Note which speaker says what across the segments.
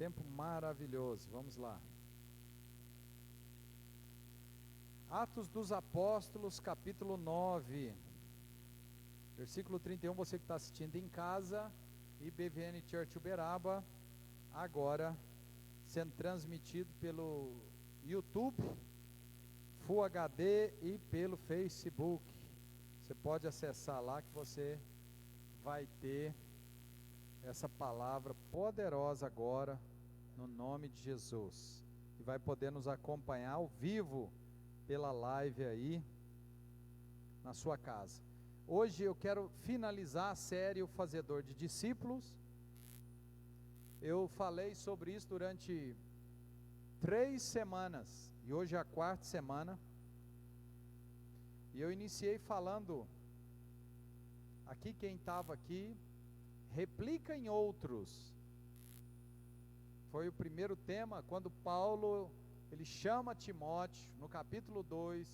Speaker 1: Tempo maravilhoso. Vamos lá. Atos dos Apóstolos, capítulo 9, versículo 31. Você que está assistindo em casa, IBVN Church Uberaba, agora sendo transmitido pelo YouTube, Full HD e pelo Facebook. Você pode acessar lá que você vai ter essa palavra poderosa agora, no nome de Jesus. E vai poder nos acompanhar ao vivo pela live aí, na sua casa. Hoje eu quero finalizar a série O Fazedor de Discípulos. Eu falei sobre isso durante 3 semanas, e hoje é a 4ª semana. E eu iniciei falando, aqui quem estava aqui, replica em outros. Foi o primeiro tema, quando Paulo, ele chama Timóteo, no capítulo 2,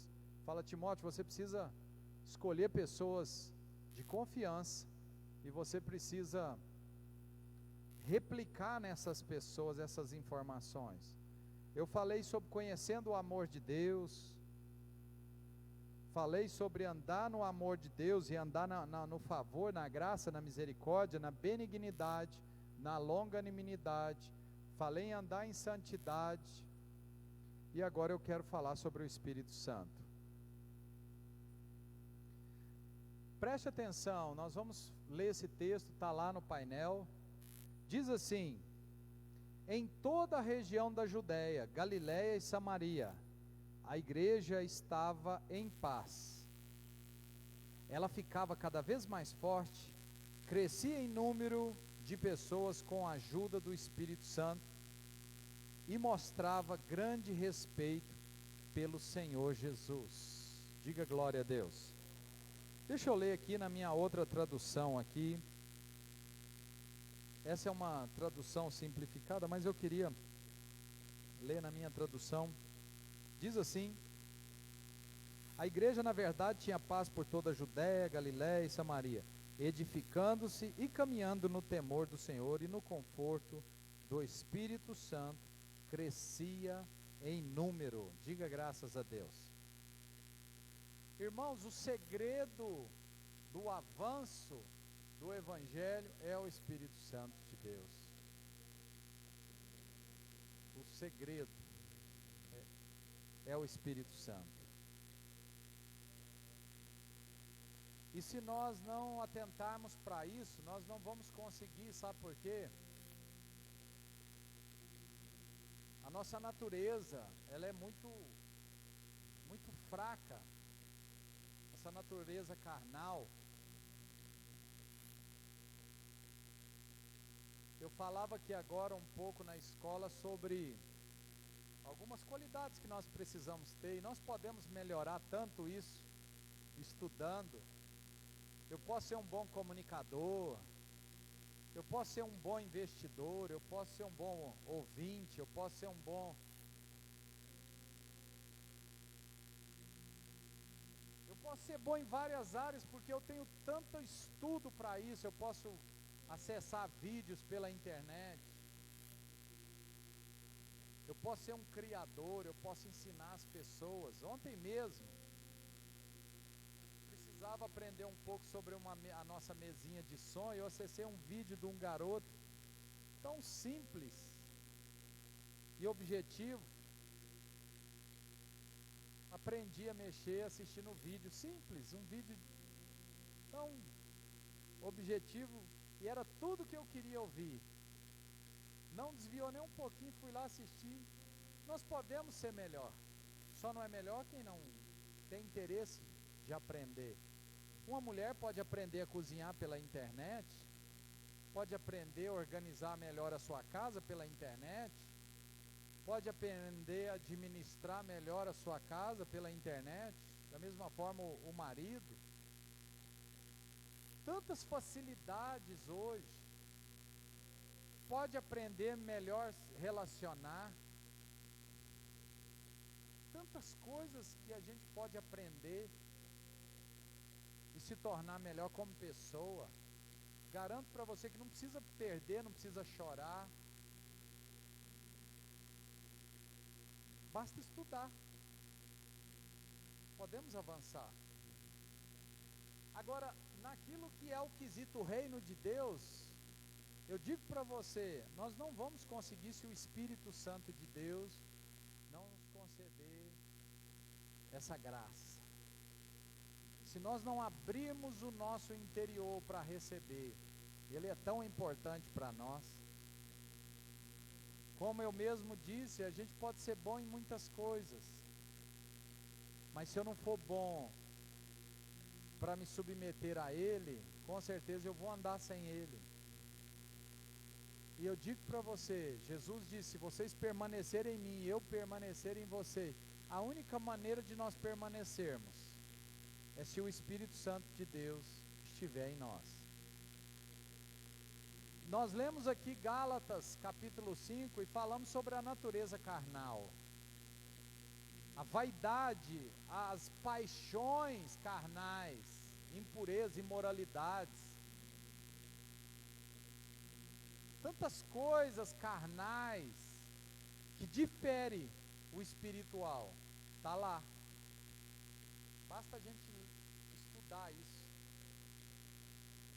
Speaker 1: fala: Timóteo, você precisa escolher pessoas de confiança, e você precisa replicar nessas pessoas essas informações. Eu falei sobre conhecendo o amor de Deus, falei sobre andar no amor de Deus e andar no favor, na graça, na misericórdia, na benignidade, na longanimidade. Falei em andar em santidade. E agora eu quero falar sobre o Espírito Santo. Preste atenção, nós vamos ler esse texto, está lá no painel. Diz assim: em toda a região da Judéia, Galiléia e Samaria, a igreja estava em paz. Ela ficava cada vez mais forte, crescia em número de pessoas com a ajuda do Espírito Santo e mostrava grande respeito pelo Senhor Jesus. Diga glória a Deus. Deixa eu ler aqui na minha outra tradução aqui. Essa é uma tradução simplificada, mas eu queria ler na minha tradução. Diz assim: a igreja na verdade tinha paz por toda a Judéia, Galiléia e Samaria, edificando-se e caminhando no temor do Senhor e no conforto do Espírito Santo, crescia em número. Diga graças a Deus. Irmãos, o segredo do avanço do Evangelho é o Espírito Santo de Deus. O segredo é o Espírito Santo. E se nós não atentarmos para isso, nós não vamos conseguir, sabe por quê? A nossa natureza, ela é muito fraca. Essa natureza carnal. Eu falava aqui agora um pouco na escola sobre algumas qualidades que nós precisamos ter, e nós podemos melhorar tanto isso estudando. Eu posso ser um bom comunicador, eu posso ser um bom investidor, eu posso ser um bom ouvinte, eu posso ser um bom... Eu posso ser bom em várias áreas, porque eu tenho tanto estudo para isso. Eu posso acessar vídeos pela internet. Eu posso ser um criador, eu posso ensinar as pessoas. Ontem mesmo, precisava aprender um pouco sobre a nossa mesinha de som, e eu acessei um vídeo de um garoto tão simples e objetivo. Aprendi a mexer assistindo um vídeo simples, um vídeo tão objetivo, e era tudo que eu queria ouvir. Não desviou nem um pouquinho, fui lá assistir. Nós podemos ser melhor, só não é melhor quem não tem interesse de aprender. Uma mulher pode aprender a cozinhar pela internet, pode aprender a organizar melhor a sua casa pela internet, pode aprender a administrar melhor a sua casa pela internet, da mesma forma o marido. Tantas facilidades hoje. Pode aprender melhor relacionar. Tantas coisas que a gente pode aprender e se tornar melhor como pessoa. Garanto para você que não precisa perder, não precisa chorar. Basta estudar. Podemos avançar. Agora, naquilo que é o quesito reino de Deus, eu digo para você, nós não vamos conseguir se o Espírito Santo de Deus não nos conceder essa graça. Se nós não abrirmos o nosso interior para receber, ele é tão importante para nós. Como eu mesmo disse, a gente pode ser bom em muitas coisas, mas se eu não for bom para me submeter a ele, com certeza eu vou andar sem ele. E eu digo para você, Jesus disse, se vocês permanecerem em mim e eu permanecer em vocês, a única maneira de nós permanecermos é se o Espírito Santo de Deus estiver em nós. Nós lemos aqui Gálatas capítulo 5 e falamos sobre a natureza carnal. A vaidade, as paixões carnais, impureza, imoralidades. Tantas coisas carnais que diferem o espiritual. Está lá. Basta a gente estudar isso.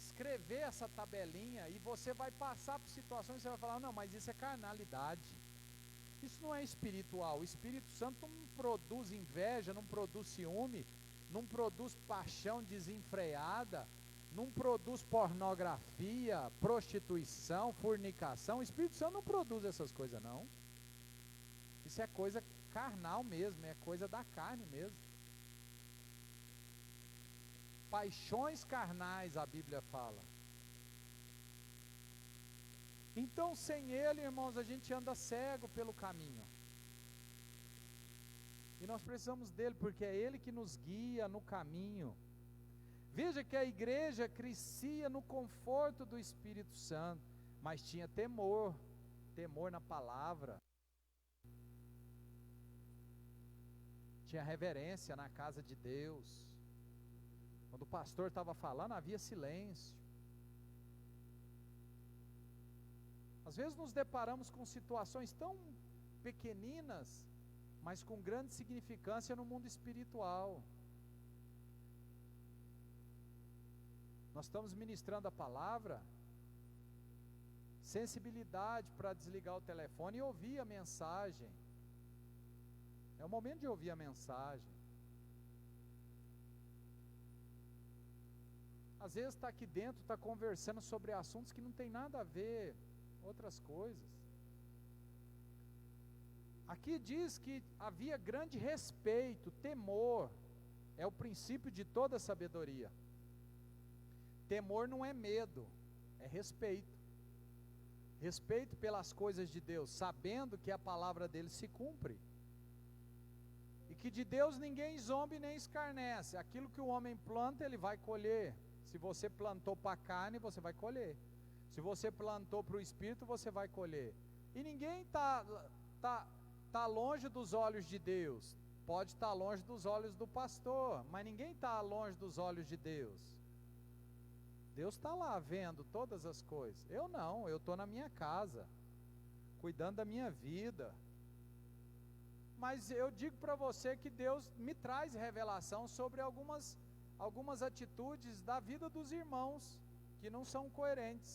Speaker 1: Escrever essa tabelinha e você vai passar por situações que você vai falar, não, mas isso é carnalidade. Isso não é espiritual. O Espírito Santo não produz inveja, não produz ciúme, não produz paixão desenfreada, não produz pornografia, prostituição, fornicação. O Espírito Santo não produz essas coisas, não. Isso é coisa carnal mesmo, é coisa da carne mesmo. Paixões carnais, a Bíblia fala. Então, sem ele, irmãos, a gente anda cego pelo caminho. E nós precisamos dele, porque é ele que nos guia no caminho. Veja que a igreja crescia no conforto do Espírito Santo, mas tinha temor na palavra. Tinha reverência na casa de Deus. Quando o pastor estava falando, havia silêncio. Às vezes nos deparamos com situações tão pequeninas, mas com grande significância no mundo espiritual. Nós estamos ministrando a palavra, sensibilidade para desligar o telefone e ouvir a mensagem. É o momento de ouvir a mensagem. Às vezes está aqui dentro, está conversando sobre assuntos que não tem nada a ver, outras coisas. Aqui diz que havia grande respeito, temor, é o princípio de toda sabedoria. Temor não é medo, é respeito. Respeito pelas coisas de Deus, sabendo que a palavra dele se cumpre. E que de Deus ninguém zombe nem escarnece. Aquilo que o homem planta, ele vai colher. Se você plantou para a carne, você vai colher. Se você plantou para o Espírito, você vai colher. E ninguém está longe dos olhos de Deus. Pode estar longe dos olhos do pastor, mas ninguém está longe dos olhos de Deus. Deus está lá vendo todas as coisas. Eu não, eu estou na minha casa, cuidando da minha vida. Mas eu digo para você que Deus me traz revelação sobre algumas atitudes da vida dos irmãos que não são coerentes.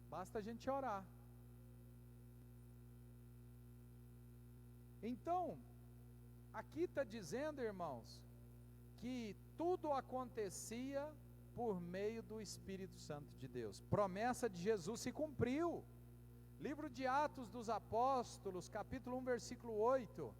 Speaker 1: Basta a gente orar. Então, aqui está dizendo, irmãos, que tudo acontecia por meio do Espírito Santo de Deus. Promessa de Jesus se cumpriu. Livro de Atos dos Apóstolos, capítulo 1, versículo 8.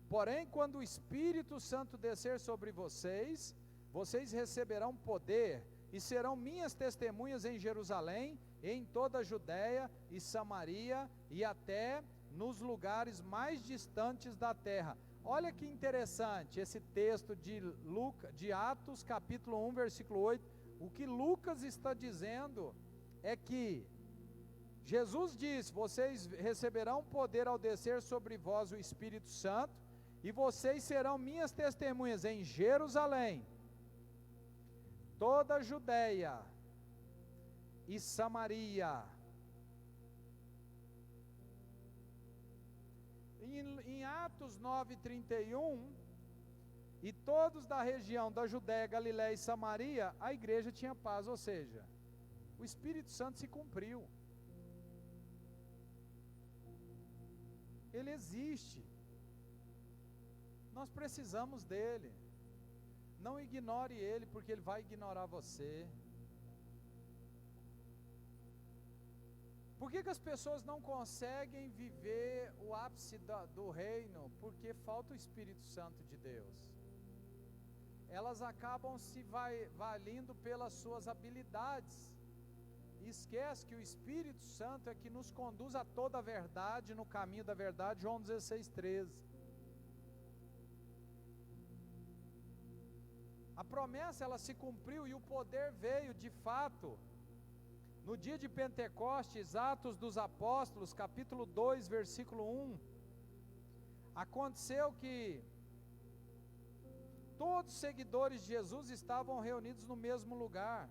Speaker 1: Porém, quando o Espírito Santo descer sobre vocês, vocês receberão poder e serão minhas testemunhas em Jerusalém, em toda a Judéia e Samaria e até nos lugares mais distantes da terra. Olha que interessante esse texto de Atos, capítulo 1, versículo 8. O que Lucas está dizendo é que Jesus disse: vocês receberão poder ao descer sobre vós o Espírito Santo, e vocês serão minhas testemunhas em Jerusalém, toda a Judéia e Samaria. Em Atos 9:31, e todos da região da Judéia, Galiléia e Samaria, a igreja tinha paz, ou seja, o Espírito Santo se cumpriu. Ele existe. Nós precisamos dele. Não ignore ele, porque ele vai ignorar você. Por que as pessoas não conseguem viver o ápice do reino? Porque falta o Espírito Santo de Deus. Elas acabam se valendo pelas suas habilidades. E esquece que o Espírito Santo é que nos conduz a toda a verdade, no caminho da verdade, João 16:13. A promessa, ela se cumpriu e o poder veio de fato. No dia de Pentecostes, Atos dos Apóstolos, capítulo 2, versículo 1, aconteceu que todos os seguidores de Jesus estavam reunidos no mesmo lugar.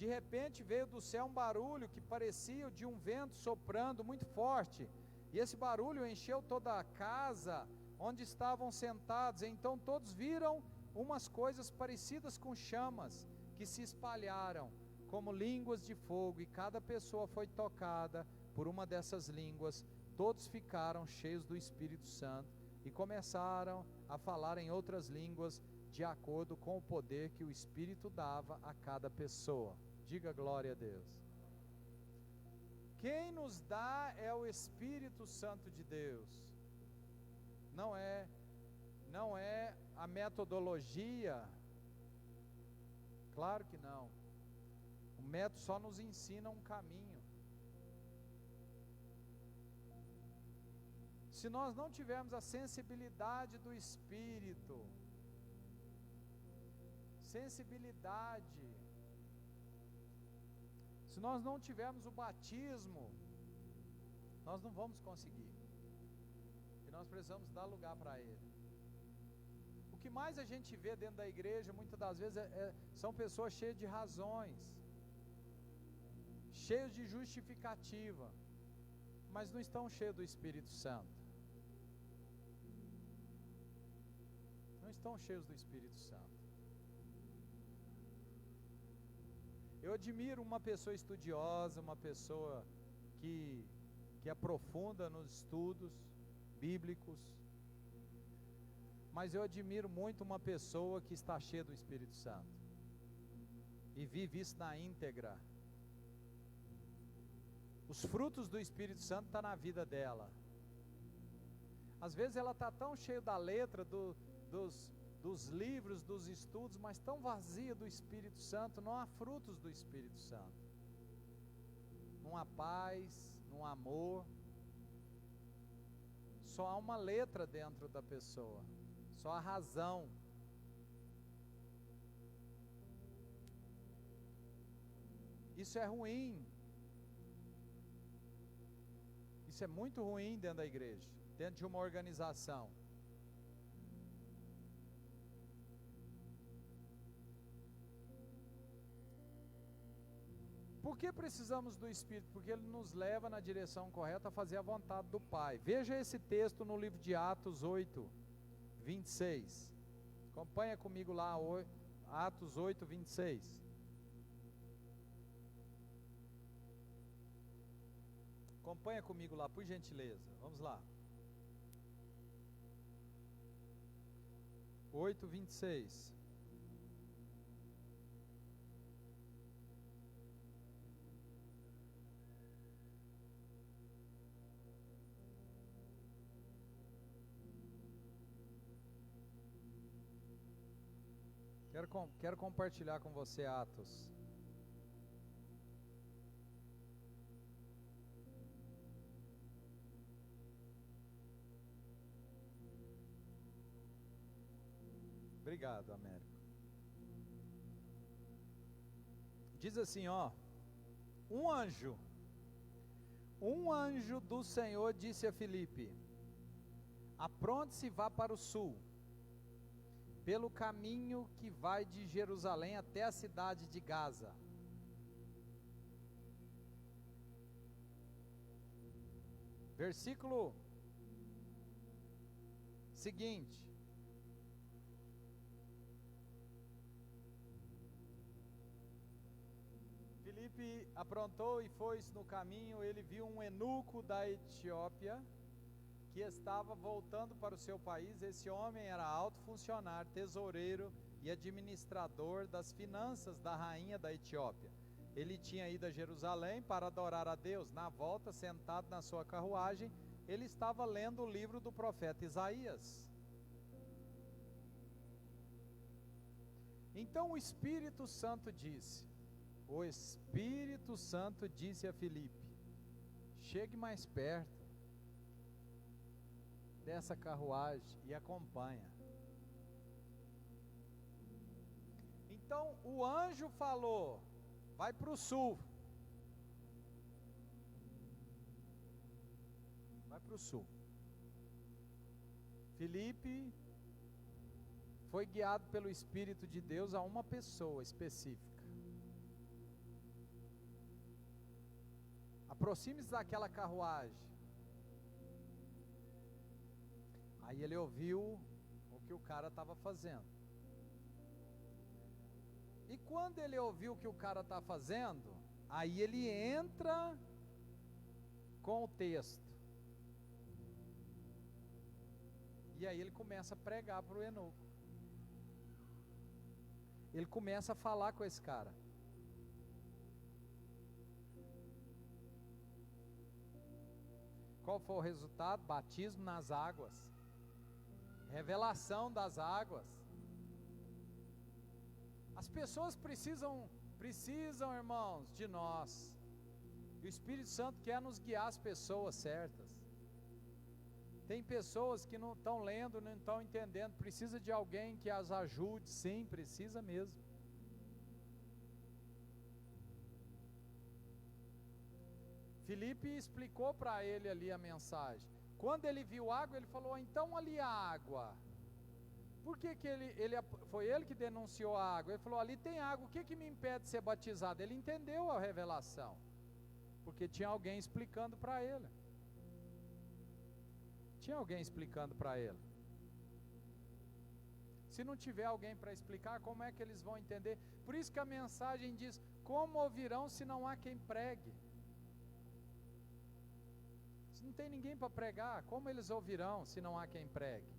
Speaker 1: De repente veio do céu um barulho que parecia de um vento soprando muito forte, e esse barulho encheu toda a casa onde estavam sentados. Então todos viram umas coisas parecidas com chamas que se espalharam como línguas de fogo, e cada pessoa foi tocada por uma dessas línguas. Todos ficaram cheios do Espírito Santo e começaram a falar em outras línguas, de acordo com o poder que o Espírito dava a cada pessoa. Diga glória a Deus. Quem nos dá é o Espírito Santo de Deus. Não é a metodologia. Claro que não. O método só nos ensina um caminho. Se nós não tivermos a sensibilidade do Espírito, se nós não tivermos o batismo, nós não vamos conseguir. E nós precisamos dar lugar para ele. O que mais a gente vê dentro da igreja, muitas das vezes, são pessoas cheias de razões, cheios de justificativa, mas não estão cheios do Espírito Santo. Não estão cheios do Espírito Santo. Eu admiro uma pessoa estudiosa, uma pessoa que aprofunda nos estudos bíblicos, mas eu admiro muito uma pessoa que está cheia do Espírito Santo e vive isso na íntegra. Os frutos do Espírito Santo estão na vida dela. Às vezes ela está tão cheia da letra, dos livros, dos estudos, mas tão vazia do Espírito Santo. Não há frutos do Espírito Santo. Não há paz, não há amor. Só há uma letra dentro da pessoa. Só há razão. Isso é ruim. Isso é muito ruim dentro da igreja, dentro de uma organização. Por que precisamos do Espírito? Porque ele nos leva na direção correta a fazer a vontade do Pai. Veja esse texto no livro de Atos 8, 26. Acompanha comigo lá, Atos 8, 26. Acompanha comigo lá, por gentileza. Vamos lá. 8, 26. Quero compartilhar com você Atos. Obrigado, Américo. Diz assim, ó: um anjo do Senhor disse a Filipe: apronte-se e vá para o sul, pelo caminho que vai de Jerusalém até a cidade de Gaza. Versículo Seguinte, Filipe aprontou e foi no caminho. Ele viu um eunuco da Etiópia que estava voltando para o seu país. Esse homem era alto funcionário, tesoureiro e administrador das finanças da rainha da Etiópia. Ele tinha ido a Jerusalém para adorar a Deus. Na volta, sentado na sua carruagem, ele estava lendo o livro do profeta Isaías. Então o Espírito Santo disse a Filipe: chegue mais perto dessa carruagem e acompanha. Então o anjo falou: vai para o sul. Vai para o sul. Filipe foi guiado pelo Espírito de Deus a uma pessoa específica. Aproxime-se daquela carruagem. Aí ele ouviu o que o cara estava fazendo. E quando ele ouviu o que o cara está fazendo, aí ele entra com o texto. E aí ele começa a pregar para o eunuco. Ele começa a falar com esse cara. Qual foi o resultado? Batismo nas águas. Revelação das águas. As pessoas precisam, irmãos, de nós. E o Espírito Santo quer nos guiar as pessoas certas. Tem pessoas que não estão lendo, não estão entendendo. Precisa de alguém que as ajude. Sim, precisa mesmo. Filipe explicou para ele ali a mensagem. Quando ele viu água, ele falou: então ali a água. Por que foi ele que denunciou a água? Ele falou: ali tem água, o que me impede de ser batizado? Ele entendeu a revelação, porque tinha alguém explicando para ele. Tinha alguém explicando para ele. Se não tiver alguém para explicar, como é que eles vão entender? Por isso que a mensagem diz: como ouvirão se não há quem pregue? Se não tem ninguém para pregar, como eles ouvirão se não há quem pregue?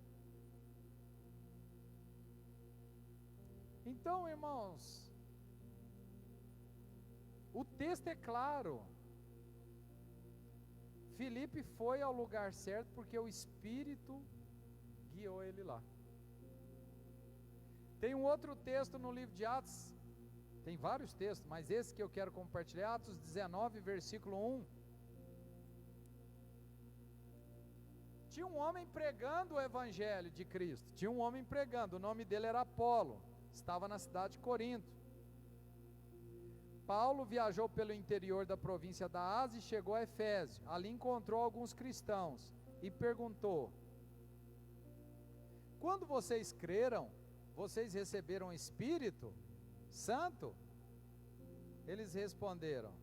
Speaker 1: Então, irmãos, o texto é claro. Filipe foi ao lugar certo porque o Espírito guiou ele lá. Tem um outro texto no livro de Atos, tem vários textos, mas esse que eu quero compartilhar, Atos 19, versículo 1. Tinha um homem pregando o Evangelho de Cristo. Tinha um homem pregando, o nome dele era Apolo. Estava na cidade de Corinto. Paulo viajou pelo interior da província da Ásia e chegou a Efésio. Ali encontrou alguns cristãos e perguntou: quando vocês creram, vocês receberam o Espírito Santo? Eles responderam: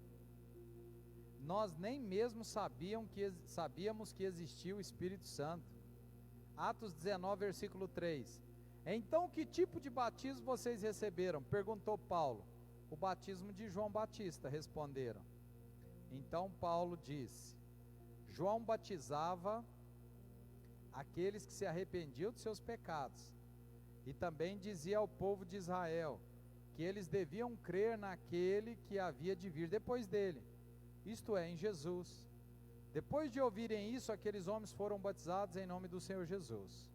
Speaker 1: nós nem mesmo sabíamos que existia o Espírito Santo. Atos 19, versículo 3. Então, que tipo de batismo vocês receberam? Perguntou Paulo. O batismo de João Batista, responderam. Então Paulo disse: João batizava aqueles que se arrependiam de seus pecados, e também dizia ao povo de Israel que eles deviam crer naquele que havia de vir depois dele, isto é, em Jesus. Depois de ouvirem isso, aqueles homens foram batizados em nome do Senhor Jesus.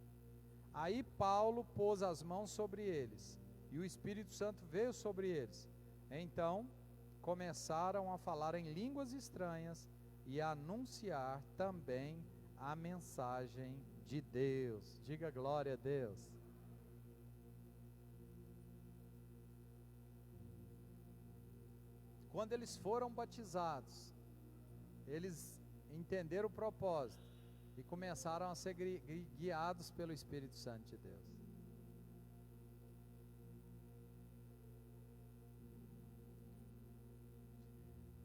Speaker 1: Aí Paulo pôs as mãos sobre eles, e o Espírito Santo veio sobre eles. Então começaram a falar em línguas estranhas e a anunciar também a mensagem de Deus. Diga glória a Deus. Quando eles foram batizados, eles entenderam o propósito e começaram a ser guiados pelo Espírito Santo de Deus.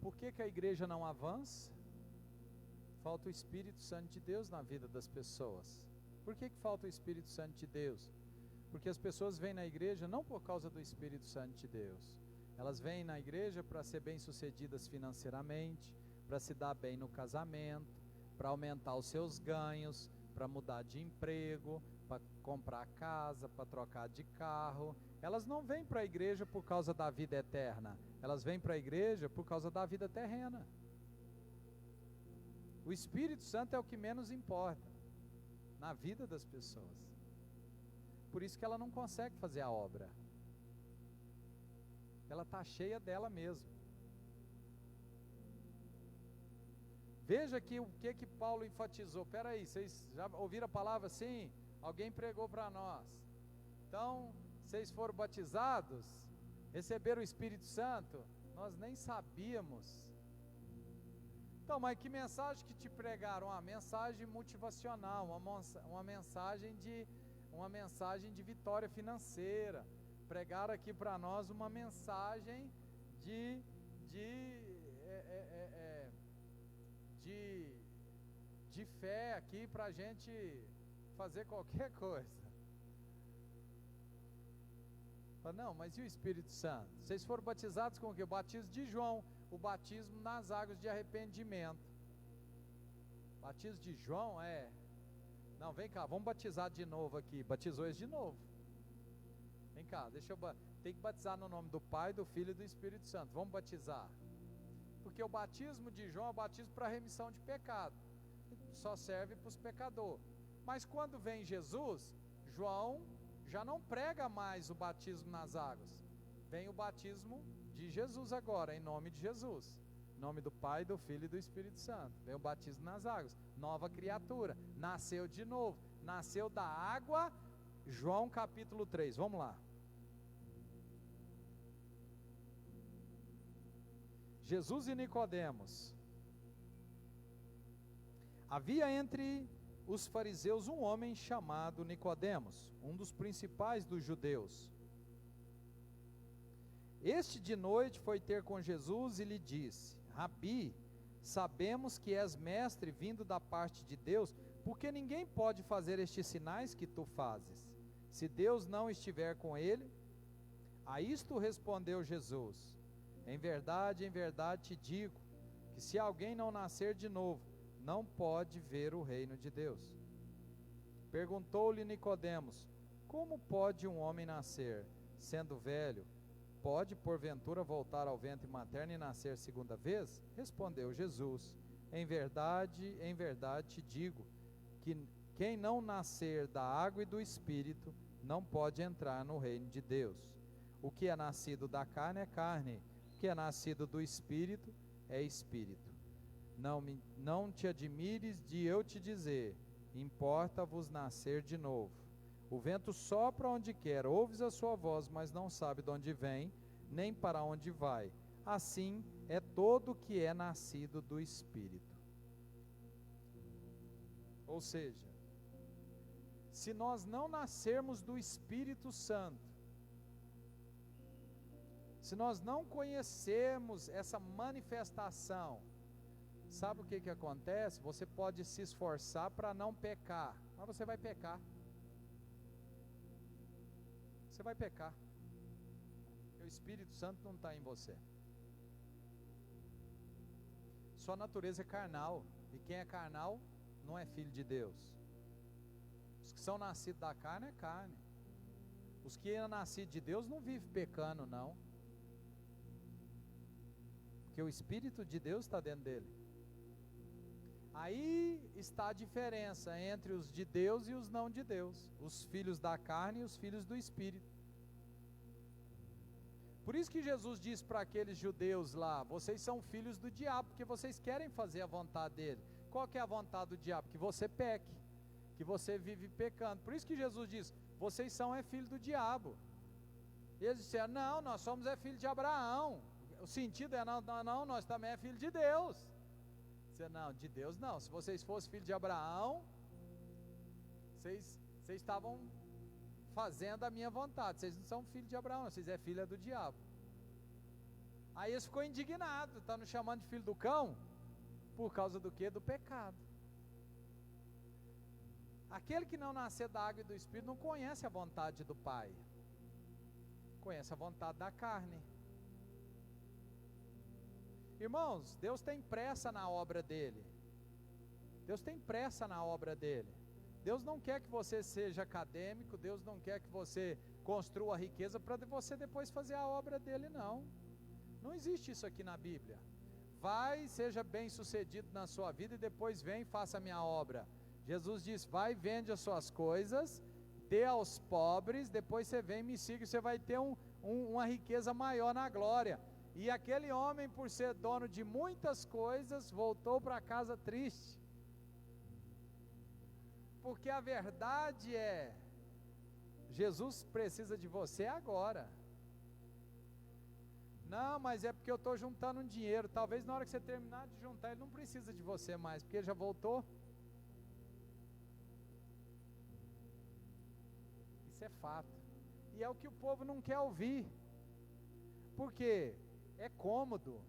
Speaker 1: Por que a igreja não avança? Falta o Espírito Santo de Deus na vida das pessoas. Por que falta o Espírito Santo de Deus? Porque as pessoas vêm na igreja não por causa do Espírito Santo de Deus. Elas vêm na igreja para ser bem-sucedidas financeiramente, para se dar bem no casamento, para aumentar os seus ganhos, para mudar de emprego, para comprar casa, para trocar de carro. Elas não vêm para a igreja por causa da vida eterna. Elas vêm para a igreja por causa da vida terrena. O Espírito Santo é o que menos importa na vida das pessoas. Por isso que ela não consegue fazer a obra. Ela está cheia dela mesma. Veja aqui o que Paulo enfatizou. Espera aí, vocês já ouviram a palavra? Sim, alguém pregou para nós. Então, vocês foram batizados, receberam o Espírito Santo? Nós nem sabíamos. Então, mas que mensagem que te pregaram? Uma mensagem motivacional, uma mensagem de vitória financeira. Pregaram aqui para nós uma mensagem de fé aqui para a gente fazer qualquer coisa. Não, mas e o Espírito Santo? Vocês foram batizados com o quê? O batismo de João, o batismo nas águas de arrependimento. Batismo de João não, vem cá, vamos batizar de novo aqui. Batizou eles de novo. Vem cá, tem que batizar no nome do Pai, do Filho e do Espírito Santo. Vamos batizar. Porque o batismo de João é o batismo para remissão de pecado. Só serve para os pecadores. Mas quando vem Jesus, João já não prega mais o batismo nas águas. Vem o batismo de Jesus agora, em nome de Jesus. Em nome do Pai, do Filho e do Espírito Santo. Vem o batismo nas águas. Nova criatura. Nasceu de novo. Nasceu da água. João capítulo 3. Vamos lá. Jesus e Nicodemos. Havia entre os fariseus um homem chamado Nicodemos, um dos principais dos judeus. Este de noite foi ter com Jesus e lhe disse: Rabi, sabemos que és mestre vindo da parte de Deus, porque ninguém pode fazer estes sinais que tu fazes, se Deus não estiver com ele. A isto respondeu Jesus: em verdade te digo, que se alguém não nascer de novo, não pode ver o reino de Deus. Perguntou-lhe Nicodemos: como pode um homem nascer, sendo velho? Pode porventura voltar ao ventre materno e nascer segunda vez? Respondeu Jesus: em verdade te digo, que quem não nascer da água e do Espírito, não pode entrar no reino de Deus. O que é nascido da carne é carne, o que é nascido do Espírito é Espírito. Não te admires de eu te dizer: importa-vos nascer de novo. O vento sopra onde quer, ouves a sua voz, mas não sabe de onde vem, nem para onde vai. Assim é todo que é nascido do Espírito. Ou seja, se nós não nascermos do Espírito Santo, se nós não conhecermos essa manifestação, sabe o que acontece? Você pode se esforçar para não pecar, mas você vai pecar. Você vai pecar. Porque o Espírito Santo não está em você. Sua natureza é carnal. E quem é carnal não é filho de Deus. Os que são nascidos da carne é carne. Os que é nascido de Deus não vivem pecando, não. Porque o Espírito de Deus está dentro dele. Aí está a diferença entre os de Deus e os não de Deus, os filhos da carne e os filhos do Espírito. Por isso que Jesus disse para aqueles judeus lá: vocês são filhos do diabo, porque vocês querem fazer a vontade dele. Qual que é a vontade do diabo? Que você peque, que você vive pecando. Por isso que Jesus diz: vocês são filhos do diabo. E eles disseram: não, nós somos filhos de Abraão. O sentido é: não, nós também é filho de Deus. Não, de Deus não. Se vocês fossem filhos de Abraão, vocês estavam fazendo a minha vontade. Vocês não são filhos de Abraão, vocês é filha do diabo. Aí eles ficou indignado, está nos chamando de filho do cão, por causa do quê? Do pecado. Aquele que não nascer da água e do Espírito não conhece a vontade do Pai, conhece a vontade da carne. Irmãos, Deus tem pressa na obra dele. Deus tem pressa na obra dele. Deus não quer que você seja acadêmico, Deus não quer que você construa riqueza para você depois fazer a obra dele, não. Não existe isso aqui na Bíblia. Vai, seja bem sucedido na sua vida e depois vem e faça a minha obra. Jesus diz, vai, vende as suas coisas, dê aos pobres, depois você vem e me siga, você vai ter uma riqueza maior na glória. E aquele homem, por ser dono de muitas coisas, voltou para casa triste. Porque a verdade é, Jesus precisa de você agora. Não, mas é porque eu estou juntando um dinheiro. Talvez na hora que você terminar de juntar, ele não precisa de você mais, porque ele já voltou. Isso é fato. E é o que o povo não quer ouvir. Por quê? É cômodo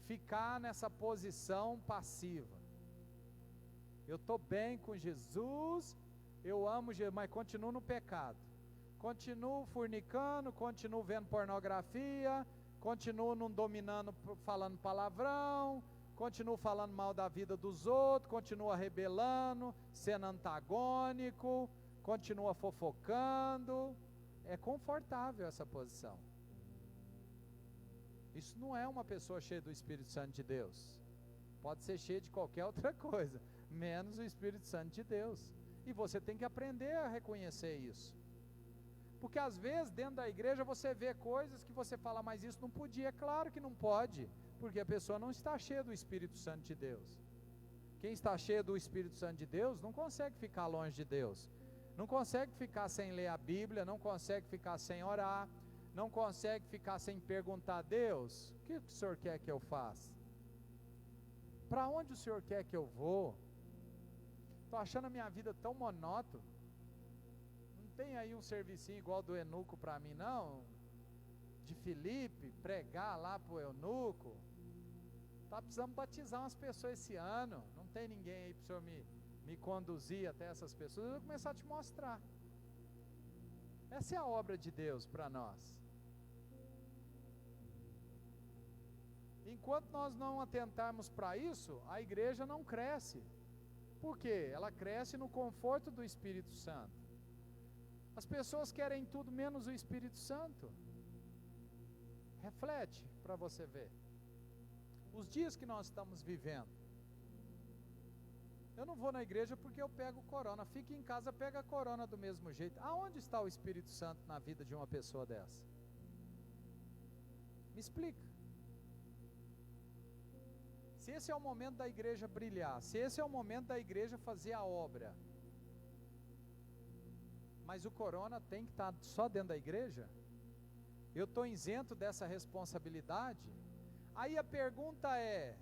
Speaker 1: ficar nessa posição passiva. Eu estou bem com Jesus, eu amo Jesus, mas continuo no pecado. Continuo fornicando, continuo vendo pornografia, continuo não dominando, falando palavrão, continuo falando mal da vida dos outros, continuo rebelando, sendo antagônico, continua fofocando. É confortável essa posição. Isso não é uma pessoa cheia do Espírito Santo de Deus. Pode ser cheia de qualquer outra coisa, menos o Espírito Santo de Deus. E você tem que aprender a reconhecer isso. Porque às vezes dentro da igreja você vê coisas que você fala, mas isso não podia. É claro que não pode, porque a pessoa não está cheia do Espírito Santo de Deus. Quem está cheio do Espírito Santo de Deus não consegue ficar longe de Deus. Não consegue ficar sem ler a Bíblia, não consegue ficar sem orar, não consegue ficar sem perguntar a Deus, o que o Senhor quer que eu faça? Para onde o Senhor quer que eu vou? Estou achando a minha vida tão monótona. Não tem aí um servicinho igual do eunuco para mim não? De Filipe, pregar lá para o eunuco. Está precisando batizar umas pessoas esse ano. Não tem ninguém aí para o Senhor me conduzir até essas pessoas. Eu vou começar a te mostrar. Essa é a obra de Deus para nós. Enquanto nós não atentarmos para isso, a igreja não cresce. Por quê? Ela cresce no conforto do Espírito Santo. As pessoas querem tudo menos o Espírito Santo. Reflete para você ver. Os dias que nós estamos vivendo. Eu não vou na igreja porque eu pego corona. Fique em casa, pega a corona do mesmo jeito. Aonde está o Espírito Santo na vida de uma pessoa dessa? Me explica. Se esse é o momento da igreja brilhar, se esse é o momento da igreja fazer a obra, mas o corona tem que estar só dentro da igreja? Eu estou isento dessa responsabilidade? Aí a pergunta é,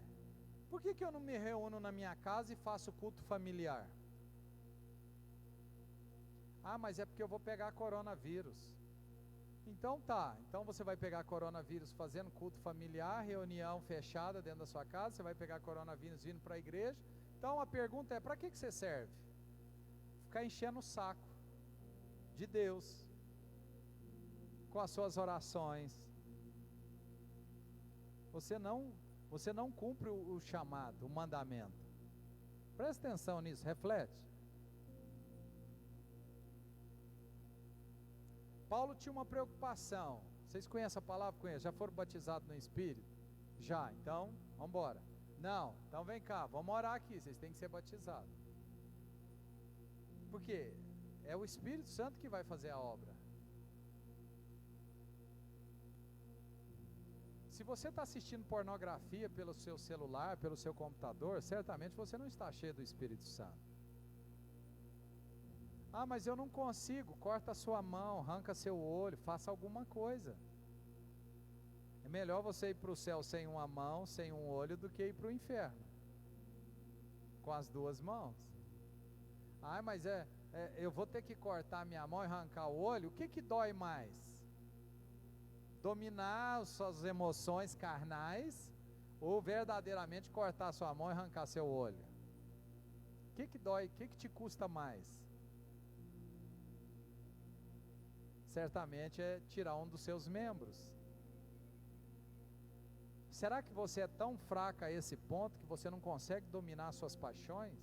Speaker 1: por que eu não me reúno na minha casa e faço culto familiar? Ah, mas é porque eu vou pegar coronavírus. Então tá, então você vai pegar coronavírus fazendo culto familiar, reunião fechada dentro da sua casa, você vai pegar coronavírus vindo para a igreja. Então a pergunta é, para que você serve? Ficar enchendo o saco de Deus, com as suas orações. Você não cumpre o chamado, o mandamento. Presta atenção nisso, reflete. Paulo tinha uma preocupação. Vocês conhecem a palavra? Conhecem? Já foram batizados no Espírito? Já, então, vamos embora. Não, então vem cá, vamos orar aqui, vocês têm que ser batizados. Por quê? É o Espírito Santo que vai fazer a obra. Se você está assistindo pornografia pelo seu celular, pelo seu computador, certamente você não está cheio do Espírito Santo. Ah, mas eu não consigo. Corta a sua mão, arranca seu olho, faça alguma coisa. É melhor você ir para o céu sem uma mão, sem um olho, do que ir para o inferno com as duas mãos. Ah, mas eu vou ter que cortar minha mão e arrancar o olho. O que dói mais? Dominar as suas emoções carnais ou verdadeiramente cortar sua mão e arrancar seu olho? O que dói? O que te custa mais? certamente é tirar um dos seus membros. Será que você é tão fraca a esse ponto que você não consegue dominar suas paixões?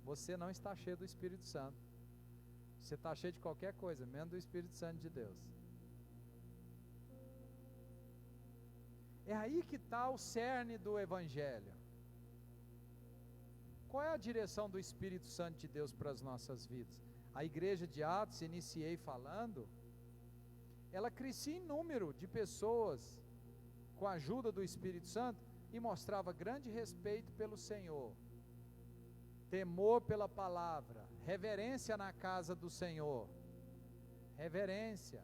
Speaker 1: Você não está cheio do Espírito Santo. Você está cheio de qualquer coisa, menos do Espírito Santo de Deus. É aí que está o cerne do Evangelho. Qual é a direção do Espírito Santo de Deus para as nossas vidas? A igreja de Atos, iniciei falando, ela crescia em número de pessoas com a ajuda do Espírito Santo e mostrava grande respeito pelo Senhor, temor pela palavra, reverência na casa do Senhor, reverência.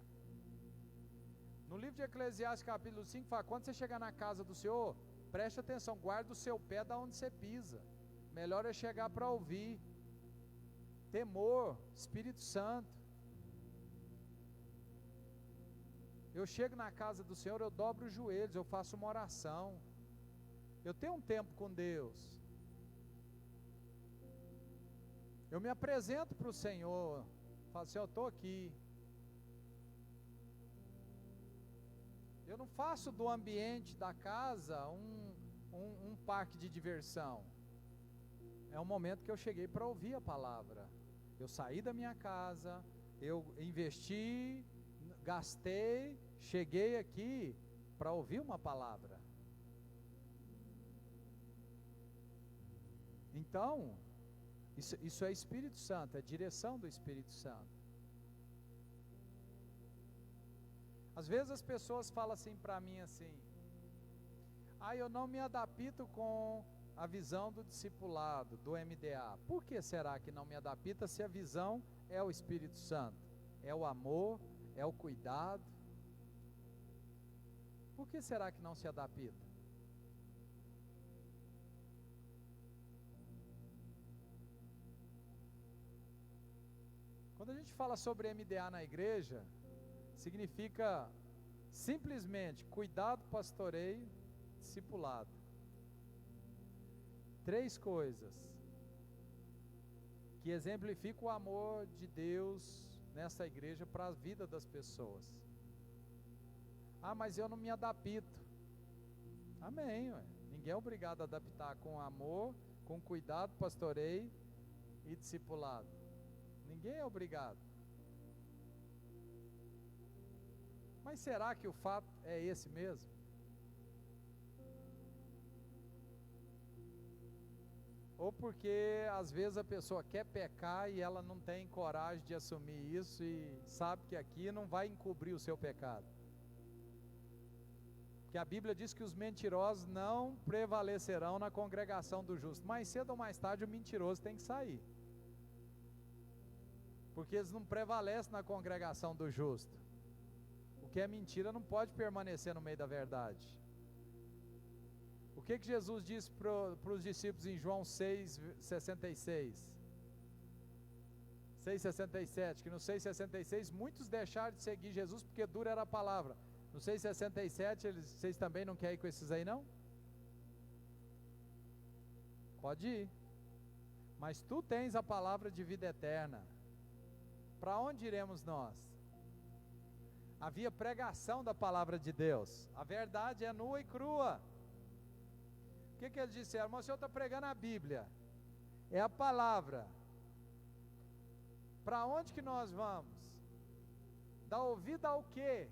Speaker 1: No livro de Eclesiastes capítulo 5 fala, quando você chegar na casa do Senhor, preste atenção, guarda o seu pé da onde você pisa, melhor é chegar para ouvir. Temor, Espírito Santo. Eu chego na casa do Senhor, eu dobro os joelhos, eu faço uma oração, eu tenho um tempo com Deus, eu me apresento para o Senhor, falo assim, eu estou aqui. Eu não faço do ambiente da casa um parque de diversão. É um momento que eu cheguei para ouvir a palavra. Eu saí da minha casa, eu investi, gastei, cheguei aqui para ouvir uma palavra. Então, isso é Espírito Santo, é direção do Espírito Santo. Às vezes as pessoas falam assim para mim assim, eu não me adapto com a visão do discipulado, do MDA. Por que será que não me adapta se a visão é o Espírito Santo? É o amor, é o cuidado. Por que será que não se adapta? Quando a gente fala sobre MDA na igreja, significa simplesmente cuidado, pastoreio, discipulado. 3 coisas que exemplificam o amor de Deus nessa igreja para a vida das pessoas. Mas eu não me adapto. Amém, ué. Ninguém é obrigado a adaptar com amor, com cuidado, pastoreio e discipulado. Ninguém é obrigado. Mas será que o fato é esse mesmo? Ou porque às vezes a pessoa quer pecar e ela não tem coragem de assumir isso e sabe que aqui não vai encobrir o seu pecado. Porque a Bíblia diz que os mentirosos não prevalecerão na congregação do justo. Mais cedo ou mais tarde o mentiroso tem que sair. Porque eles não prevalecem na congregação do justo. O que é mentira não pode permanecer no meio da verdade. O que Jesus disse para os discípulos em João 6,66? 6,67, que no 6,66 muitos deixaram de seguir Jesus porque dura era a palavra. No 6,67 vocês também não querem ir com esses aí não? Pode ir. Mas tu tens a palavra de vida eterna. Para onde iremos nós? Havia pregação da palavra de Deus. A verdade é nua e crua. O que eles disseram? Mas o senhor está pregando a Bíblia. É a palavra. Para onde que nós vamos? Dar ouvido ao quê?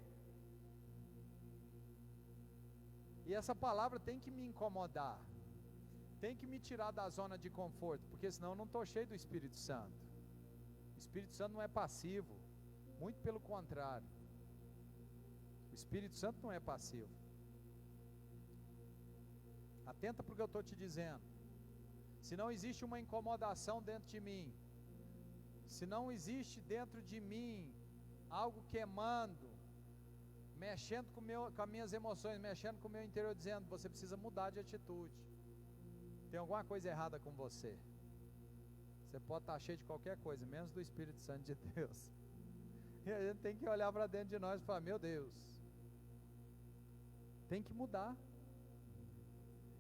Speaker 1: E essa palavra tem que me incomodar. Tem que me tirar da zona de conforto. Porque senão eu não estou cheio do Espírito Santo. O Espírito Santo não é passivo. Muito pelo contrário. O Espírito Santo não é passivo. Atenta para o que eu estou te dizendo. Se não existe uma incomodação dentro de mim, se não existe dentro de mim algo queimando, mexendo com as minhas emoções, mexendo com o meu interior, dizendo, você precisa mudar de atitude. Tem alguma coisa errada com você. Você pode estar cheio de qualquer coisa, menos do Espírito Santo de Deus. E a gente tem que olhar para dentro de nós e falar, meu Deus, tem que mudar.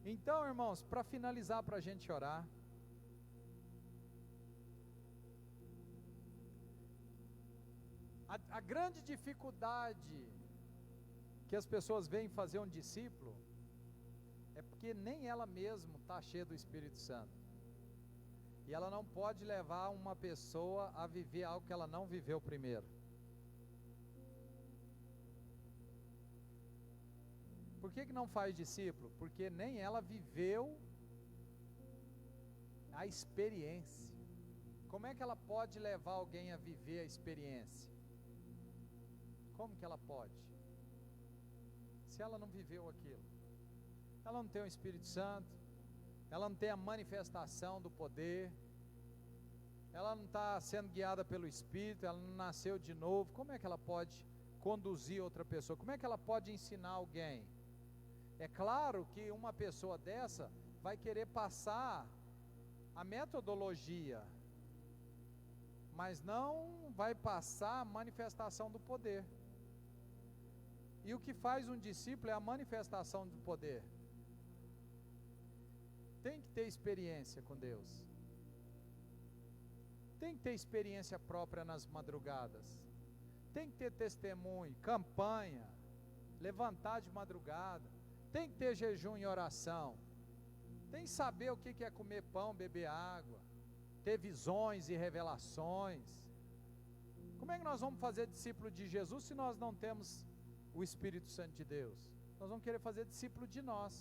Speaker 1: Então, irmãos, para finalizar, para a gente orar, a A grande dificuldade que as pessoas veem fazer um discípulo é porque nem ela mesma está cheia do Espírito Santo. E ela não pode levar uma pessoa a viver algo que ela não viveu primeiro. Por que não faz discípulo? Porque nem ela viveu a experiência. Como é que ela pode levar alguém a viver a experiência? Como que ela pode? Se ela não viveu aquilo. Ela não tem o Espírito Santo, ela não tem a manifestação do poder, ela não está sendo guiada pelo Espírito, ela não nasceu de novo. Como é que ela pode conduzir outra pessoa? Como é que ela pode ensinar alguém? É claro que uma pessoa dessa vai querer passar a metodologia, mas não vai passar a manifestação do poder. E o que faz um discípulo é a manifestação do poder. Tem que ter experiência com Deus. Tem que ter experiência própria nas madrugadas. Tem que ter testemunho, campanha, levantar de madrugada. Tem que ter jejum e oração. Tem que saber o que é comer pão, beber água. Ter visões e revelações. Como é que nós vamos fazer discípulo de Jesus se nós não temos o Espírito Santo de Deus? Nós vamos querer fazer discípulo de nós.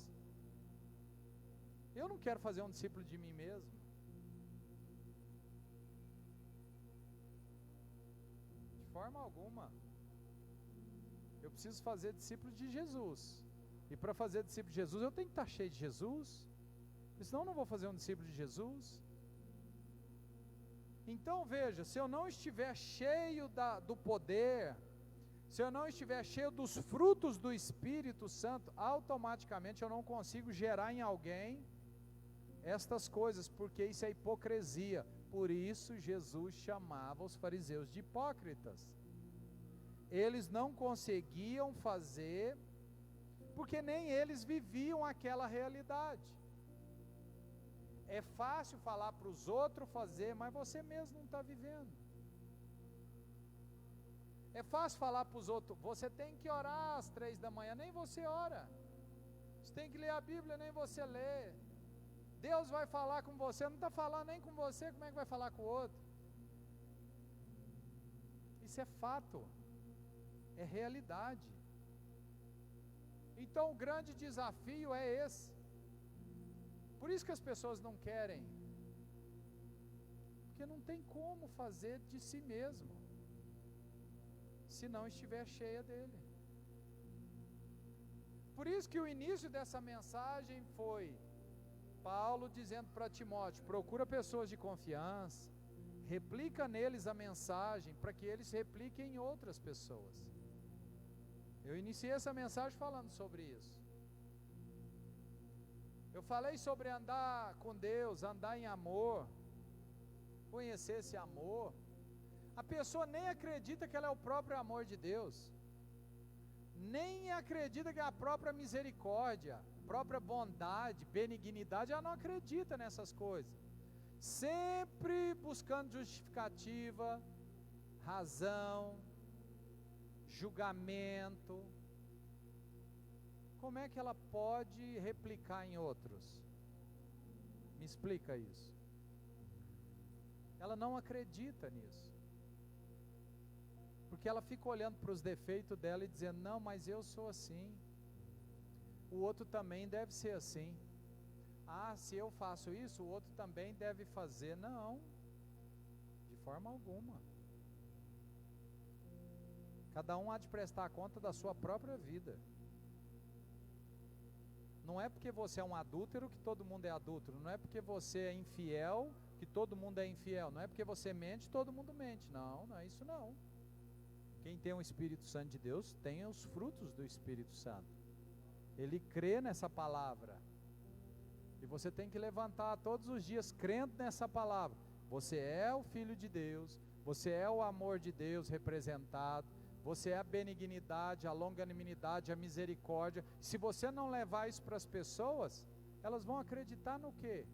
Speaker 1: Eu não quero fazer um discípulo de mim mesmo. De forma alguma. Eu preciso fazer discípulo de Jesus. E para fazer discípulo de Jesus, eu tenho que estar cheio de Jesus. Senão eu não vou fazer um discípulo de Jesus. Então veja, se eu não estiver cheio do poder, se eu não estiver cheio dos frutos do Espírito Santo, automaticamente eu não consigo gerar em alguém estas coisas, porque isso é hipocrisia. Por isso Jesus chamava os fariseus de hipócritas. Eles não conseguiam fazer, porque nem eles viviam aquela realidade. É fácil falar para os outros fazer, mas você mesmo não está vivendo. É fácil falar para os outros, você tem que orar às 3 da manhã, nem você ora. Você tem que ler a Bíblia, nem você lê. Deus vai falar com você, não está falando nem com você, como é que vai falar com o outro? Isso é fato, é realidade. Então o grande desafio é esse. Por isso que as pessoas não querem, porque não tem como fazer de si mesmo, se não estiver cheia dele. Por isso que o início dessa mensagem foi Paulo dizendo para Timóteo: procura pessoas de confiança, replica neles a mensagem, para que eles repliquem em outras pessoas. Eu iniciei essa mensagem falando sobre isso. Eu falei sobre andar com Deus, andar em amor, conhecer esse amor. A pessoa nem acredita que ela é o próprio amor de Deus, nem acredita que é a própria misericórdia, própria bondade, benignidade, ela não acredita nessas coisas. Sempre buscando justificativa, razão, julgamento. Como é que ela pode replicar em outros? Me explica isso. Ela não acredita nisso. Porque ela fica olhando para os defeitos dela e dizendo: não, mas eu sou assim. O outro também deve ser assim. Ah, se eu faço isso, o outro também deve fazer. Não, de forma alguma. Cada um há de prestar conta da sua própria vida. Não é porque você é um adúltero que todo mundo é adúltero. Não é porque você é infiel que todo mundo é infiel. Não é porque você mente todo mundo mente. Não, não é isso não. Quem tem o Espírito Santo de Deus tem os frutos do Espírito Santo. Ele crê nessa palavra. E você tem que levantar todos os dias crendo nessa palavra. Você é o Filho de Deus. Você é o amor de Deus representado. Você é a benignidade, a longanimidade, a misericórdia. Se você não levar isso para as pessoas, elas vão acreditar no quê?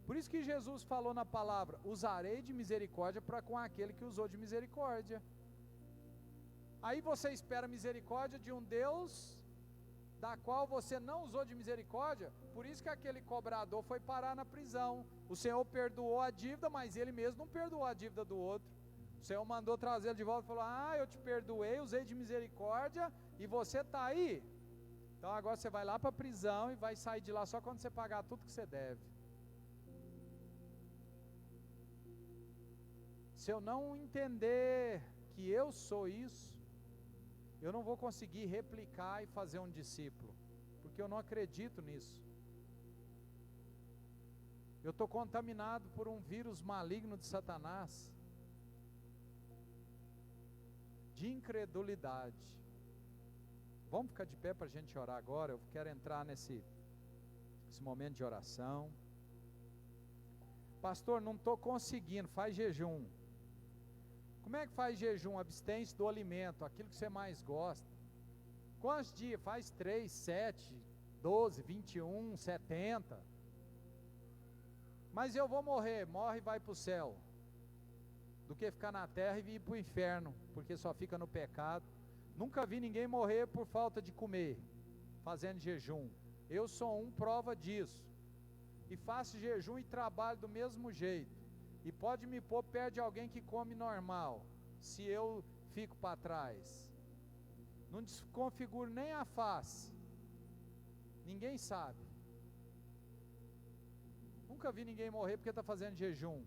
Speaker 1: Por isso que Jesus falou na palavra: usarei de misericórdia para com aquele que usou de misericórdia. Aí você espera misericórdia de um Deus da qual você não usou de misericórdia. Por isso que aquele cobrador foi parar na prisão. O Senhor perdoou a dívida, mas ele mesmo não perdoou a dívida do outro. O Senhor mandou trazê-lo de volta e falou: eu te perdoei, usei de misericórdia, e você está aí. Então agora você vai lá para a prisão e vai sair de lá só quando você pagar tudo que você deve. Se eu não entender que eu sou isso, eu não vou conseguir replicar e fazer um discípulo, porque eu não acredito nisso. Eu estou contaminado por um vírus maligno de Satanás, de incredulidade. Vamos ficar de pé para a gente orar agora. Eu quero entrar nesse momento de oração. Pastor, não estou conseguindo, faz jejum. Como é que faz jejum? Abstém-se do alimento, aquilo que você mais gosta. Quantos dias? Faz 3, 7, 12, 21, 70. Mas eu vou morrer, morre e vai para o céu, do que ficar na terra e ir para o inferno, porque só fica no pecado. Nunca vi ninguém morrer por falta de comer, fazendo jejum. Eu sou prova disso, e faço jejum e trabalho do mesmo jeito. E pode me pôr perto de alguém que come normal, se eu fico para trás. Não desconfiguro nem a face, ninguém sabe. Nunca vi ninguém morrer porque está fazendo jejum,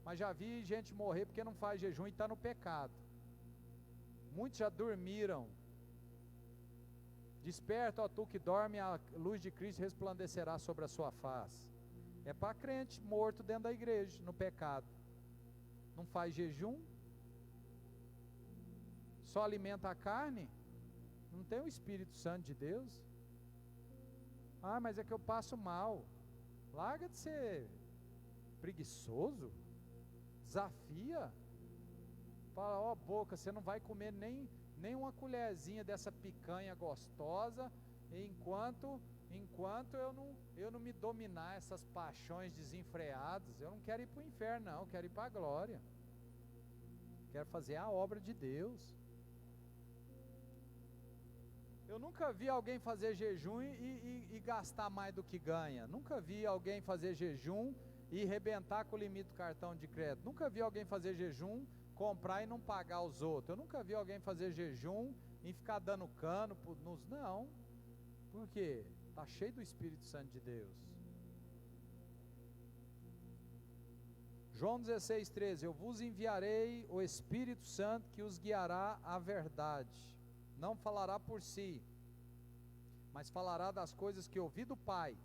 Speaker 1: mas já vi gente morrer porque não faz jejum e está no pecado. Muitos já dormiram. Desperta, ó tu que dorme, a luz de Cristo resplandecerá sobre a sua face. É para crente morto dentro da igreja, no pecado. Não faz jejum, só alimenta a carne, não tem o Espírito Santo de Deus. Mas é que eu passo mal. Larga de ser preguiçoso, desafia. Fala: boca, você não vai comer nem uma colherzinha dessa picanha gostosa, enquanto eu não me dominar essas paixões desenfreadas. Eu não quero ir para o inferno, não, eu quero ir para a glória. Quero fazer a obra de Deus. Eu nunca vi alguém fazer jejum e gastar mais do que ganha. Nunca vi alguém fazer jejum e arrebentar com o limite do cartão de crédito. Nunca vi alguém fazer jejum, comprar e não pagar os outros. Eu nunca vi alguém fazer jejum e ficar dando cano nos... Não. Por quê? Está cheio do Espírito Santo de Deus. João 16:13: eu vos enviarei o Espírito Santo, que os guiará à verdade. Não falará por si, mas falará das coisas que ouvi do Pai,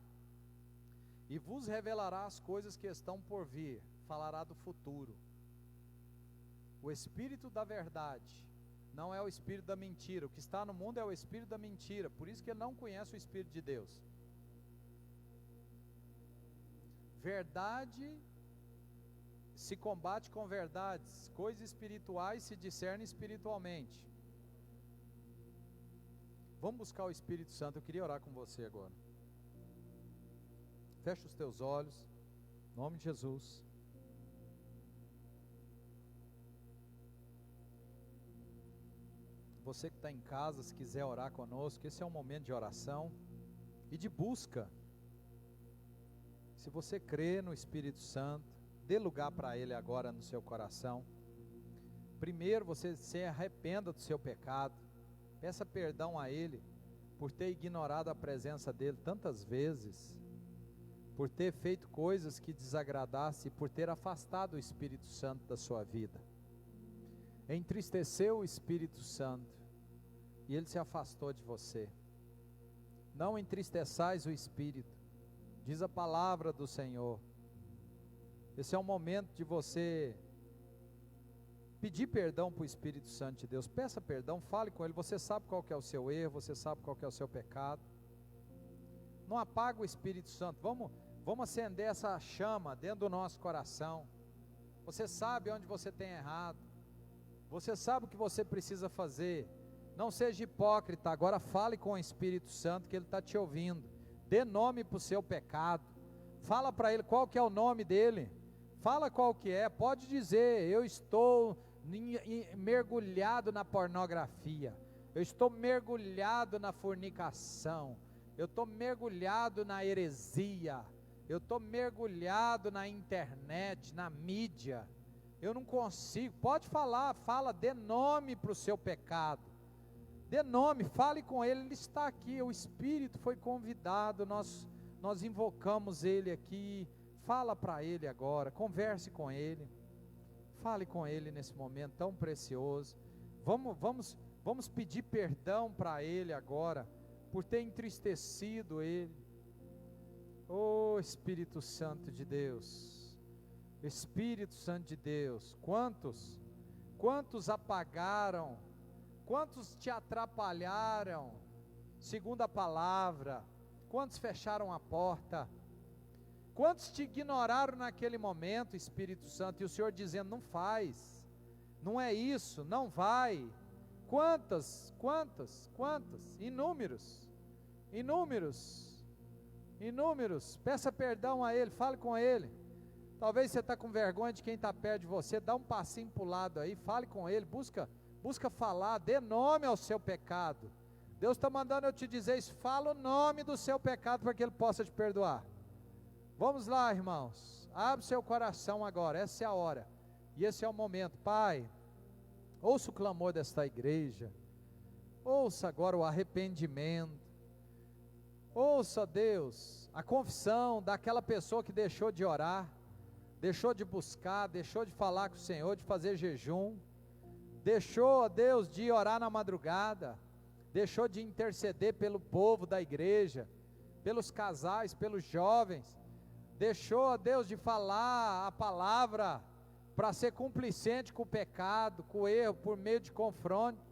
Speaker 1: e vos revelará as coisas que estão por vir. Falará do futuro. O Espírito da verdade não é o espírito da mentira. O que está no mundo é o espírito da mentira. Por isso que ele não conhece o Espírito de Deus. Verdade se combate com verdades. Coisas espirituais se discernem espiritualmente. Vamos buscar o Espírito Santo. Eu queria orar com você agora. Fecha os teus olhos, em nome de Jesus. Você que está em casa, se quiser orar conosco, esse é um momento de oração e de busca. Se você crê no Espírito Santo, dê lugar para Ele agora no seu coração. Primeiro você se arrependa do seu pecado, peça perdão a Ele, por ter ignorado a presença dEle tantas vezes, por ter feito coisas que desagradassem, por ter afastado o Espírito Santo da sua vida. Entristeceu o Espírito Santo, e ele se afastou de você. Não entristeçais o Espírito, diz a palavra do Senhor. Esse é um momento de você pedir perdão para o Espírito Santo de Deus. Peça perdão, fale com ele. Você sabe qual que é o seu erro, você sabe qual que é o seu pecado. Não apaga o Espírito Santo. Vamos acender essa chama dentro do nosso coração. Você sabe onde você tem errado, você sabe o que você precisa fazer. Não seja hipócrita, agora fale com o Espírito Santo, que Ele está te ouvindo. Dê nome para o seu pecado, fala para Ele qual que é o nome dele, fala qual que é, pode dizer: eu estou mergulhado na pornografia, eu estou mergulhado na fornicação, eu estou mergulhado na heresia, eu estou mergulhado na internet, na mídia, eu não consigo. Pode falar, fala, dê nome para o seu pecado, dê nome, fale com ele, ele está aqui, o Espírito foi convidado, nós invocamos ele aqui. Fala para ele agora, converse com ele, fale com ele nesse momento tão precioso. Vamos pedir perdão para ele agora, por ter entristecido ele. Oh Espírito Santo de Deus, Espírito Santo de Deus, quantos apagaram, quantos te atrapalharam, segundo a palavra, quantos fecharam a porta, quantos te ignoraram naquele momento, Espírito Santo, e o Senhor dizendo, não faz, não é isso, não vai. Quantas, inúmeros, peça perdão a ele, fale com ele. Talvez você está com vergonha de quem está perto de você, dá um passinho para o lado aí, fale com ele, busca falar, dê nome ao seu pecado. Deus está mandando eu te dizer isso, fala o nome do seu pecado para que ele possa te perdoar. Vamos lá, irmãos, abre seu coração agora, essa é a hora, e esse é o momento. Pai, ouça o clamor desta igreja, ouça agora o arrependimento, ouça, Deus, a confissão daquela pessoa que deixou de orar, deixou de buscar, deixou de falar com o Senhor, de fazer jejum, deixou, Deus, de orar na madrugada, deixou de interceder pelo povo da igreja, pelos casais, pelos jovens, deixou, Deus, de falar a palavra para ser complacente com o pecado, com o erro, por meio de confronto.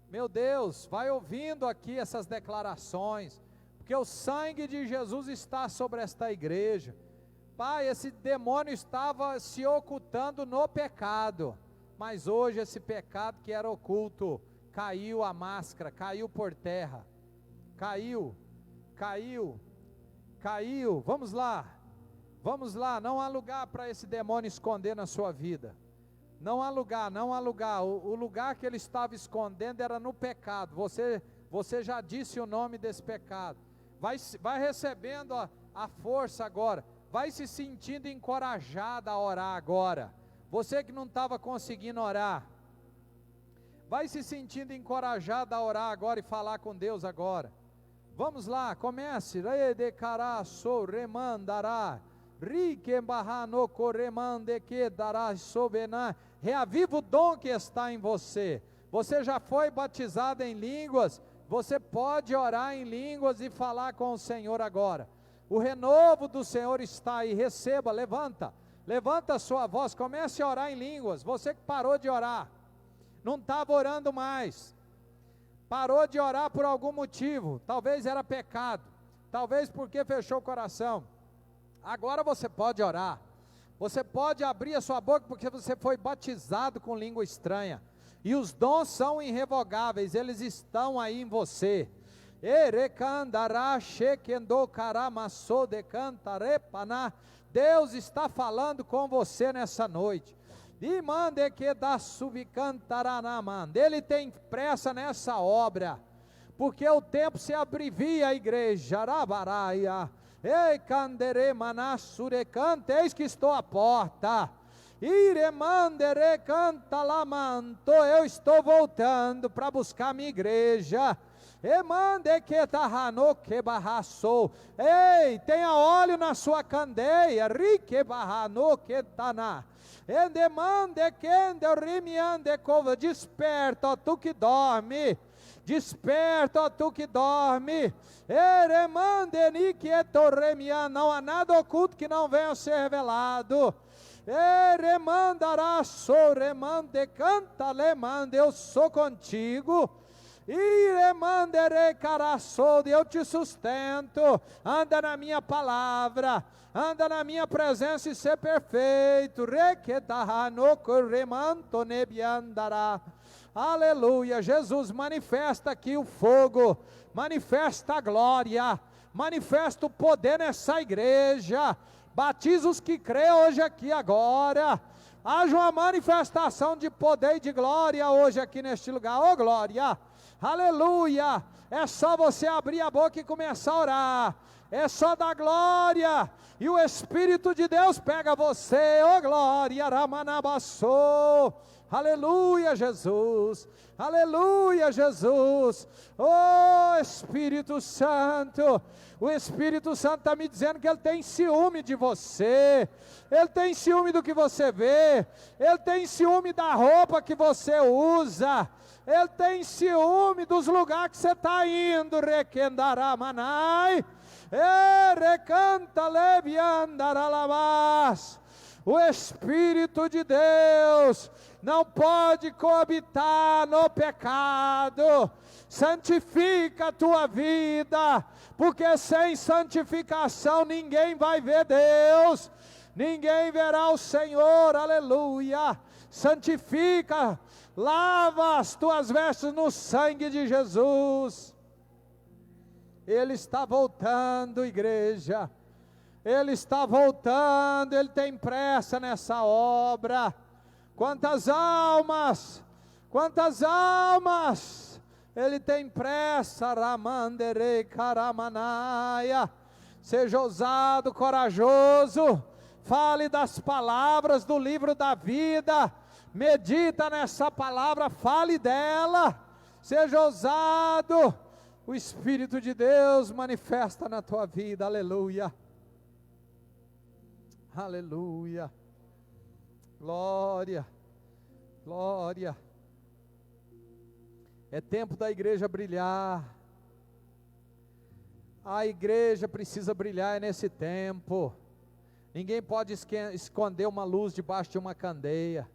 Speaker 1: Meu Deus, vai ouvindo aqui essas declarações, porque o sangue de Jesus está sobre esta igreja. Pai, esse demônio estava se ocultando no pecado, mas hoje esse pecado que era oculto, caiu a máscara, caiu por terra, caiu, vamos lá, não há lugar para esse demônio esconder na sua vida, não há lugar, o lugar que ele estava escondendo era no pecado. Você já disse o nome desse pecado, vai recebendo a força agora, vai se sentindo encorajada a orar agora. Você que não estava conseguindo orar, vai se sentindo encorajada a orar agora e falar com Deus agora. Vamos lá, comece. Reaviva o dom que está em você. Você já foi batizado em línguas, você pode orar em línguas e falar com o Senhor agora. O renovo do Senhor está aí, receba, levanta a sua voz, comece a orar em línguas. Você que parou de orar, não estava orando mais, parou de orar por algum motivo, talvez era pecado, talvez porque fechou o coração, agora você pode orar, você pode abrir a sua boca, porque você foi batizado com língua estranha, e os dons são irrevogáveis, eles estão aí em você. Deus está falando com você nessa noite. Ele tem pressa nessa obra, porque o tempo se abrevia, a igreja. Eis que estou à porta. Eu estou voltando para buscar minha igreja. Ei, tenha óleo na sua candeia. Desperta, ó tu que dorme. Desperta, ó tu que dorme. Não há nada oculto que não venha a ser revelado. Eu sou contigo. Eu te sustento. Anda na minha palavra, anda na minha presença e ser perfeito. Aleluia. Jesus, manifesta aqui o fogo, manifesta a glória, manifesta o poder nessa igreja. Batiza os que crêem hoje aqui agora. Haja uma manifestação de poder e de glória hoje aqui neste lugar. Oh, glória! Aleluia! É só você abrir a boca e começar a orar. É só dar glória. E o Espírito de Deus pega você. Oh, glória! Ramanabassô! Aleluia, Jesus! Aleluia, Jesus! Oh, Espírito Santo! O Espírito Santo está me dizendo que Ele tem ciúme de você. Ele tem ciúme do que você vê. Ele tem ciúme da roupa que você usa. Ele tem ciúme dos lugares que você está indo. Requendaramanai. Recanta leviandaralabás. O Espírito de Deus não pode coabitar no pecado. Santifica a tua vida, porque sem santificação ninguém vai ver Deus, ninguém verá o Senhor. Aleluia. Santifica, lava as tuas vestes no sangue de Jesus. Ele está voltando, igreja. Ele está voltando, Ele tem pressa nessa obra. Quantas almas, Ele tem pressa. Ramanderei Karamanaia. Seja ousado, corajoso, fale das palavras do livro da vida, medita nessa palavra, fale dela, seja ousado. O Espírito de Deus manifesta na tua vida. Aleluia. Aleluia, glória, glória. É tempo da igreja brilhar. A igreja precisa brilhar nesse tempo. Ninguém pode esconder uma luz debaixo de uma candeia,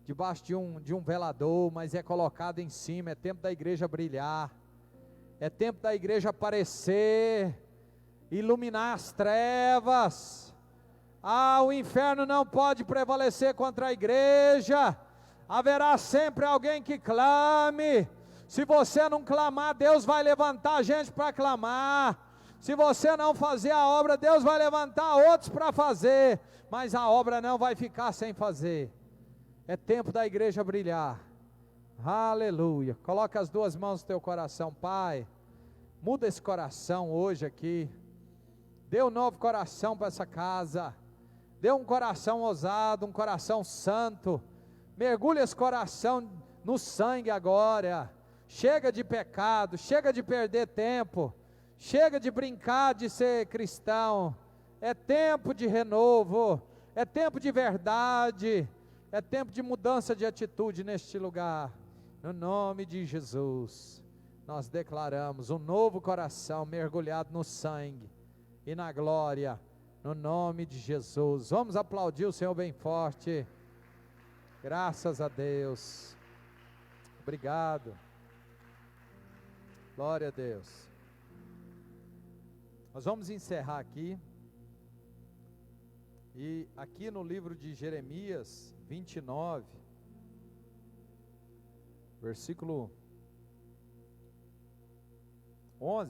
Speaker 1: debaixo de um velador, mas é colocado em cima. É tempo da igreja brilhar. É tempo da igreja aparecer, iluminar as trevas. O inferno não pode prevalecer contra a igreja. Haverá sempre alguém que clame. Se você não clamar, Deus vai levantar gente para clamar. Se você não fazer a obra, Deus vai levantar outros para fazer. Mas a obra não vai ficar sem fazer. É tempo da igreja brilhar. Aleluia. Coloca as duas mãos no teu coração. Pai, muda esse coração hoje aqui. Dê um novo coração para essa casa. Dê um coração ousado, um coração santo. Mergulhe esse coração no sangue agora. Chega de pecado, chega de perder tempo. Chega de brincar de ser cristão. É tempo de renovo. É tempo de verdade. É tempo de mudança de atitude neste lugar. No nome de Jesus, nós declaramos um novo coração mergulhado no sangue e na glória. No nome de Jesus, vamos aplaudir o Senhor bem forte. Graças a Deus. Obrigado. Glória a Deus. Nós vamos encerrar aqui. E aqui no livro de Jeremias 29, versículo 11.